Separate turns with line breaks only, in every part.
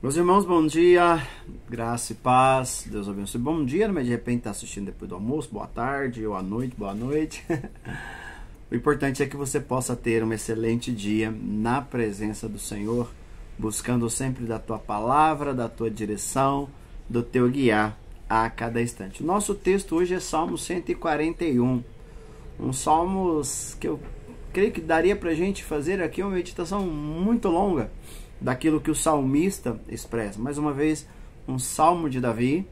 Meus irmãos, bom dia, graça e paz, Deus abençoe. Bom dia, mas de repente está assistindo depois do almoço, boa tarde, ou à noite, boa noite. O importante é que você possa ter um excelente dia na presença do Senhor, buscando sempre da tua palavra, da tua direção, do teu guiar a cada instante. O nosso texto hoje é Salmo 141, um salmos que eu creio que daria para a gente fazer aqui uma meditação muito longa, daquilo que o salmista expressa. Mais uma vez, um salmo de Davi,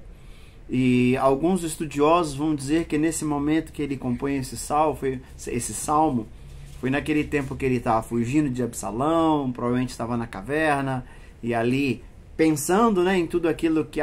e alguns estudiosos vão dizer que nesse momento que ele compõe esse salmo, foi naquele tempo que ele estava fugindo de Absalão, provavelmente estava na caverna, e ali pensando, em tudo aquilo que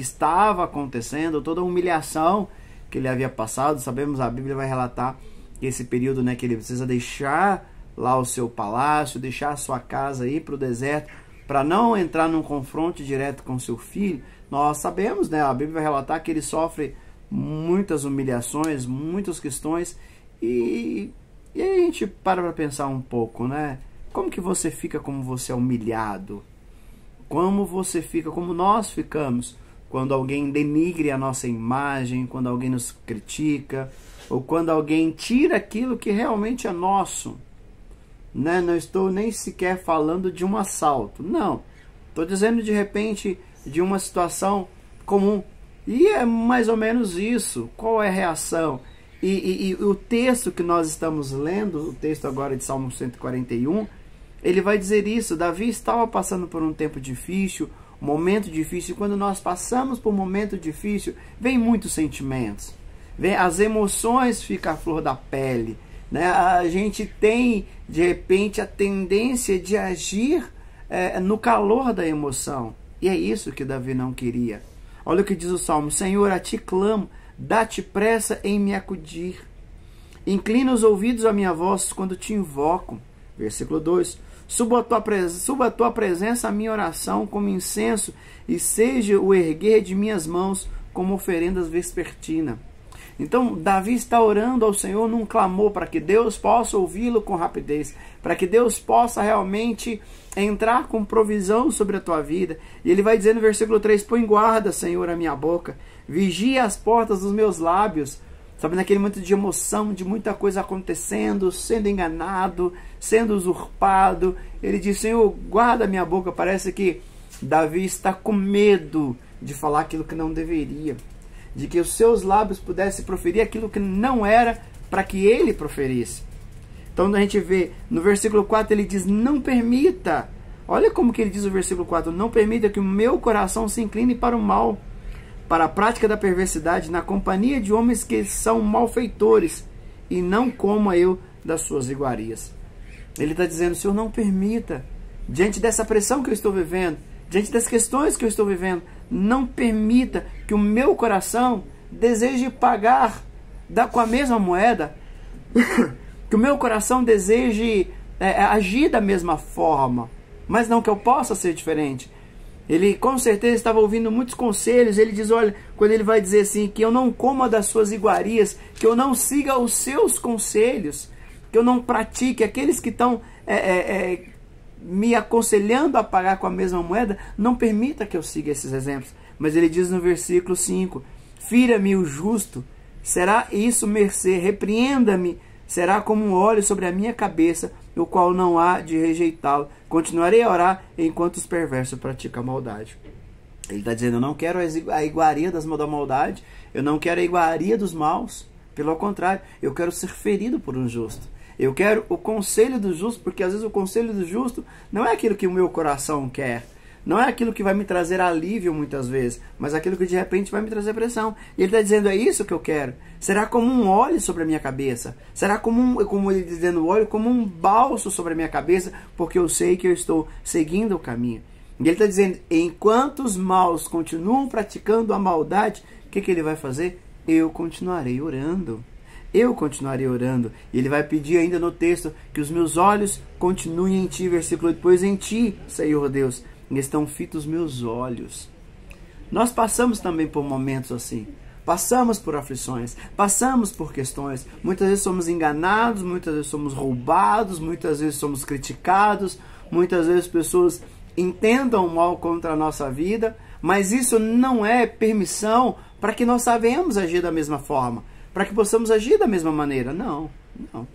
estava acontecendo, toda a humilhação que ele havia passado. Sabemos, a Bíblia vai relatar que esse período, que ele precisa deixar lá o seu palácio, deixar a sua casa, ir para o deserto, para não entrar num confronto direto com seu filho. Nós sabemos, a Bíblia vai relatar que ele sofre muitas humilhações, muitas questões, e aí a gente para pensar um pouco, como que você fica como você é humilhado? Como você fica, como nós ficamos, quando alguém denigre a nossa imagem, quando alguém nos critica, ou quando alguém tira aquilo que realmente é nosso. Não estou nem sequer falando de um assalto, não. Estou dizendo de repente de uma situação comum. E é mais ou menos isso. Qual é a reação? E o texto que nós estamos lendo, o texto agora de Salmo 141, ele vai dizer isso. Davi estava passando por um tempo difícil, um momento difícil. E quando nós passamos por um momento difícil, vem muitos sentimentos. As emoções ficam à flor da pele. A gente tem, de repente, a tendência de agir no calor da emoção. E é isso que Davi não queria. Olha o que diz o Salmo: Senhor, a ti clamo, dá-te pressa em me acudir. Inclina os ouvidos à minha voz quando te invoco. Versículo 2. Suba a tua presença a minha oração como incenso, e seja o erguer de minhas mãos como oferendas vespertina. Então, Davi está orando ao Senhor num clamor para que Deus possa ouvi-lo com rapidez, para que Deus possa realmente entrar com provisão sobre a tua vida. E ele vai dizer no versículo 3, põe guarda, Senhor, a minha boca, vigia as portas dos meus lábios. Sabe, naquele momento de emoção, de muita coisa acontecendo, sendo enganado, sendo usurpado, ele diz, Senhor, guarda a minha boca. Parece que Davi está com medo de falar aquilo que não deveria, de que os seus lábios pudessem proferir aquilo que não era para que ele proferisse. Então a gente vê no versículo 4, ele diz, não permita, olha como que ele diz o versículo 4, não permita que o meu coração se incline para o mal, para a prática da perversidade, na companhia de homens que são malfeitores, e não coma eu das suas iguarias. Ele está dizendo, Senhor, não permita, diante dessa pressão que eu estou vivendo, diante das questões que eu estou vivendo, não permita que o meu coração deseje pagar com a mesma moeda, que o meu coração deseje agir da mesma forma, mas não que eu possa ser diferente. Ele com certeza estava ouvindo muitos conselhos. Ele diz, olha, quando ele vai dizer assim, que eu não coma das suas iguarias, que eu não siga os seus conselhos, que eu não pratique aqueles que estão me aconselhando a pagar com a mesma moeda, não permita que eu siga esses exemplos. Mas ele diz no versículo 5, fira-me o justo, será isso mercê, repreenda-me, será como um óleo sobre a minha cabeça, o qual não há de rejeitá-lo. Continuarei a orar enquanto os perversos praticam a maldade. Ele está dizendo, eu não quero a iguaria da maldade, eu não quero a iguaria dos maus, pelo contrário, eu quero ser ferido por um justo. Eu quero o conselho do justo, porque às vezes o conselho do justo não é aquilo que o meu coração quer, não é aquilo que vai me trazer alívio muitas vezes, mas aquilo que de repente vai me trazer pressão. E ele está dizendo, é isso que eu quero. Será como um óleo sobre a minha cabeça, será como ele dizendo, óleo, como um bálsamo sobre a minha cabeça, porque eu sei que eu estou seguindo o caminho. E ele está dizendo, enquanto os maus continuam praticando a maldade, o que ele vai fazer? Eu continuarei orando. Eu continuarei orando. E ele vai pedir ainda no texto que os meus olhos continuem em ti, versículo 8, pois em ti, Senhor Deus, estão fitos meus olhos. Nós passamos também por momentos assim. Passamos por aflições, passamos por questões. Muitas vezes somos enganados, muitas vezes somos roubados, muitas vezes somos criticados, muitas vezes pessoas intendam mal contra a nossa vida, mas isso não é permissão para que nós sabemos agir da mesma forma, para que possamos agir da mesma maneira. Não, não.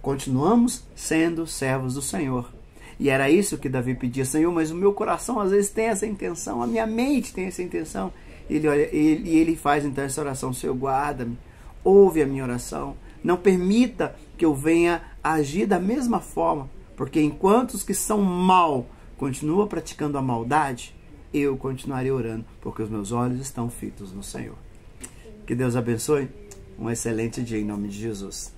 Continuamos sendo servos do Senhor. E era isso que Davi pedia: Senhor, mas o meu coração às vezes tem essa intenção, a minha mente tem essa intenção. Ele faz então essa oração: Senhor, guarda-me, ouve a minha oração, não permita que eu venha agir da mesma forma, porque enquanto os que são mal continuam praticando a maldade, eu continuarei orando, porque os meus olhos estão fitos no Senhor. Que Deus abençoe. Um excelente dia em nome de Jesus.